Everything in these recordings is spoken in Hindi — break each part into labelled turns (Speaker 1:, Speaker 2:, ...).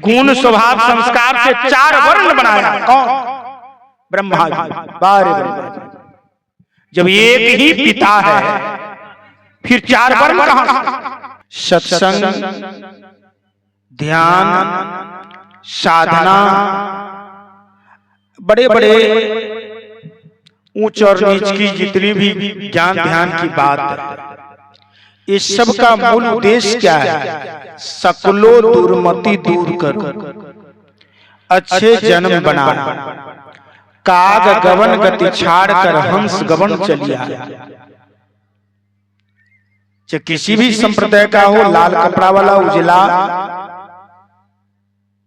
Speaker 1: गुण स्वभाव संस्कार से 4 वर्ण बनाया। कौन? ब्रह्मा जी। बारे ब्रह्मा जी, जब एक ही पिता है फिर 4 वर्ण कहां से? सत्संग, ध्यान, साधना, बड़े बड़े ऊंच और नीच की जितनी भी ज्ञान ध्यान की बात है, इस सब का मूल उद्देश्य क्या है? सकलो दुर्मति दूर करो, अच्छे जन्म बनाना, काग गवन गति छाड़ कर हंस गवन चलिया। चाहे किसी भी संप्रदाय का हो, लाल कपड़ा वाला, उजला,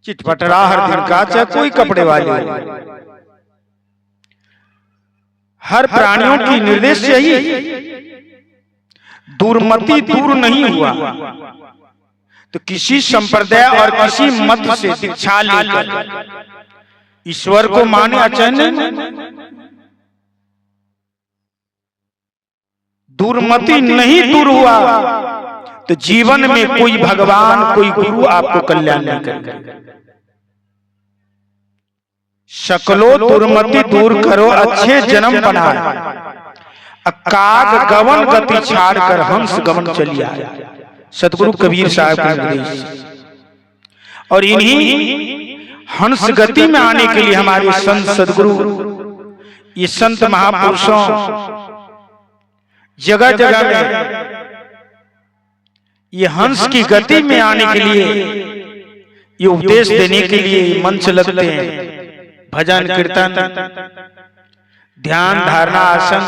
Speaker 1: चिटपटरा हर दिन का, चाहे कोई कपड़े वाले हो, हर प्राणियों की निर्देश यही, दुर्मति दूर नहीं हुआ तो किसी संप्रदाय और किसी मत से दीक्षा लेकर ईश्वर को माने अचानक दुर्मति नहीं दूर हुआ तो जीवन में कोई भगवान कोई गुरु आपको कल्याण नहीं करेगा। सकलो दुर्मति दूर करो, अच्छे जन्म बनाए, काग गवन गति छाड़ कर हंस गवन चलिया। सतगुरु कबीर साहब का निर्देश। और इन्हीं हंस गति में आने के लिए हमारे संत सदगुरु, ये संत महापुरुषों जगह जगह में ये हंस की गति में आने के लिए, ये उपदेश देने के लिए मंच लगते हैं। भजन कीर्तन, ध्यान धारणा आसन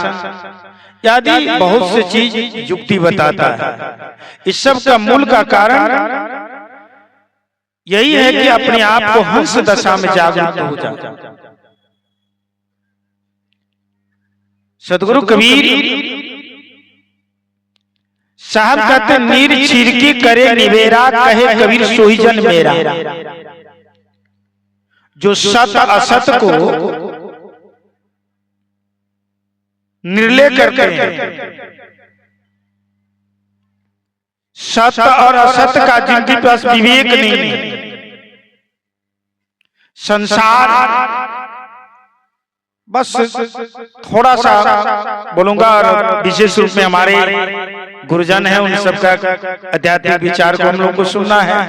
Speaker 1: आदि बहुत से चीज युक्ति बताता है। इस सब का मूल का कारण यही है कि अपने आप को हंस दशा में जागरूक हो जाए। सदगुरु कबीर साहब कहते, नीर छिड़की करे निवेरा, कहे कबीर सोई जन मेरा। जो सत असत को निर्लय करते हैं, सत और असत का जिनके पास विवेक नहीं है, संसार बस थोड़ा सा बोलूंगा, और विशेष रूप में हमारे गुरुजन हैं, उन सबका आध्यात्मिक विचार को हम लोग को सुनना है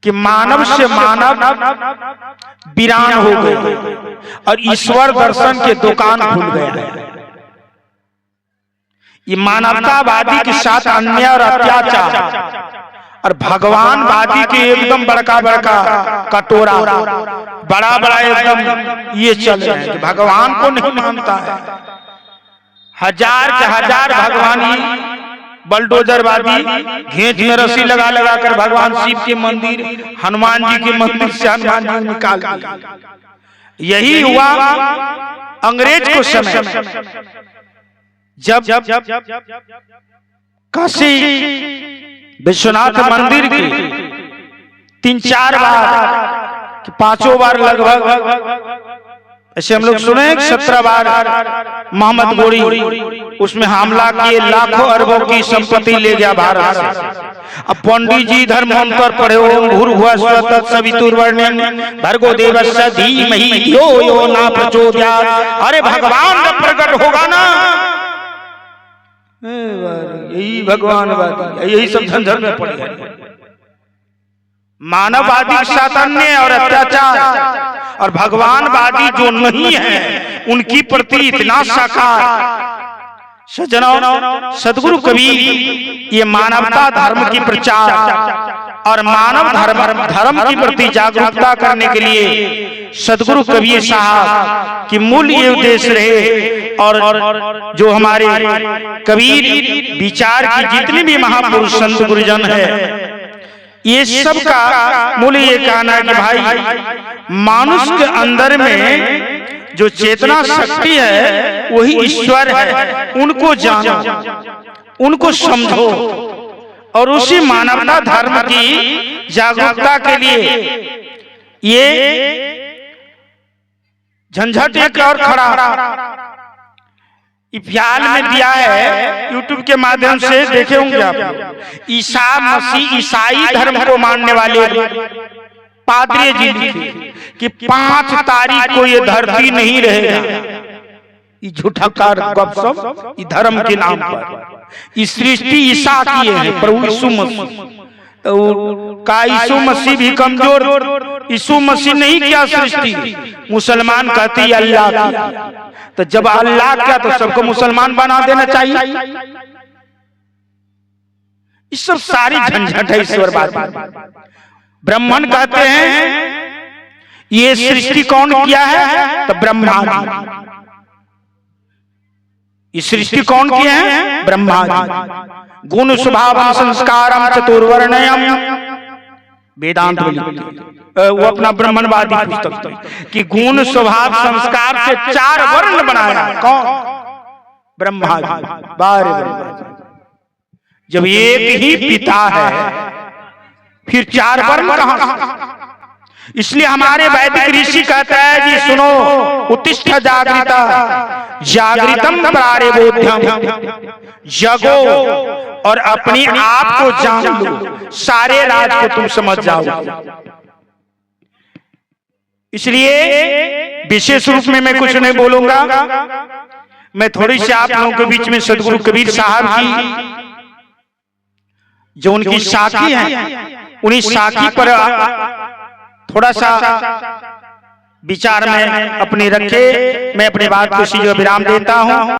Speaker 1: कि मानव से मानव वीरान हो गए और ईश्वर दर्शन के दुकान खुल गया है। ये मानवतावादी के साथ अन्याय और अत्याचार और भगवानवादी के एकदम बड़का बड़का कटोरा, बड़ा बड़ा एकदम ये चल रहा है कि भगवान को नहीं मानता है। हजार के हजार भगवानी बलडोजरवादी घेंच में रस्सी लगा लगा कर भगवान शिव के मंदिर, हनुमान जी के मंदिर से हनुमान जी निकाल दिया। यही हुआ अंग्रेज को समय, जब काशी विश्वनाथ मंदिर की 3-4 बार 5 बार लगभग ऐसे हम लोग सुने, 17 बार मोहम्मद गोरी उसमें हमला किए, लाखों अरबों की संपत्ति ले गया भारत से। अब पंडित जी धर्मांतर पढ़े, ओम भूर्भुवः स्वः तत्सवितुर्वरेण्यं भर्गो देवस्य धीमहि धियो यो न प्रचोदयात्। अरे भगवान जब प्रकट होगा ना, यही भगवानवादी, यही सब झंझट में पड़ गए। मानववादी के साथ अन्याय और अत्याचार और भगवानवादी जो नहीं है उनकी प्रति इतना साकार। सज्जनों, सदगुरु कबीर ये मानवता धर्म की प्रचार और मानव धर्म की प्रति जागरूकता करने के लिए सदगुरु कबीर साहब की मूल ये उद्देश्य रहे। और जो हमारे कबीर विचार की जितने भी महापुरुष संत गुरुजन है, ये सब का मूल ये कहना है कि भाई मानुष के अंदर में जो चेतना शक्ति है वही ईश्वर है, उनको जानो, उनको समझो और उसी मानवता धर्म की जागरूकता के लिए ये झंझट एक और खड़ा इफ्याल में दिया है, यूट्यूब के माध्यम से देखे होंगे आप। ईसा मसीह ईसाई धर्म को मानने वाले पादरी जी लिखे कि 5 तारीख को ये धरती नहीं रहेगा। ये झूठा कार गपशप धर्म के नाम पर। इस सृष्टि ईसा की है, प्रभु यीशु मसीह। तो का यीशु मसीह भी कमजोर? यीशु मसीह नहीं किया सृष्टि, मुसलमान कहते हैं अल्लाह की। तो जब अल्लाह क्या तो सबको मुसलमान बना देना चाहिए। ये सब सारी झंझट है ईश्वरवाद। ब्राह्मण कहते हैं ये सृष्टि कौन किया है? तो ब्रह्मा जी। ये सृष्टि कौन किए हैं? ब्रह्मा जी। गुण स्वभावम संस्कारम चतुर्वर्णयम, वेदांत वो अपना ब्राह्मणवादी पुस्तक कि गुण स्वभाव संस्कार से 4 वर्ण बनाया। कौन? ब्रह्मा जी। बारे ब्रह्मा जी। जब एक ही पिता है फिर 4 वर्ण कहां से? इसलिए हमारे वैदिक ऋषि कहता है जी सुनो, उत्तिष्ठ जागृता जागृतम प्रारेबोध्यम, जगो और अपने आप को जान लो, सारे राज को तुम समझ जाओ। इसलिए विशेष रूप में मैं कुछ नहीं बोलूंगा। मैं थोड़ी सी आप लोगों के बीच में सदगुरु कबीर साहब की जो उनकी साखी है, उन्हीं साखी पर थोड़ा सा विचार में अपने रखे। मैं अपनी बात को विराम देता हूं।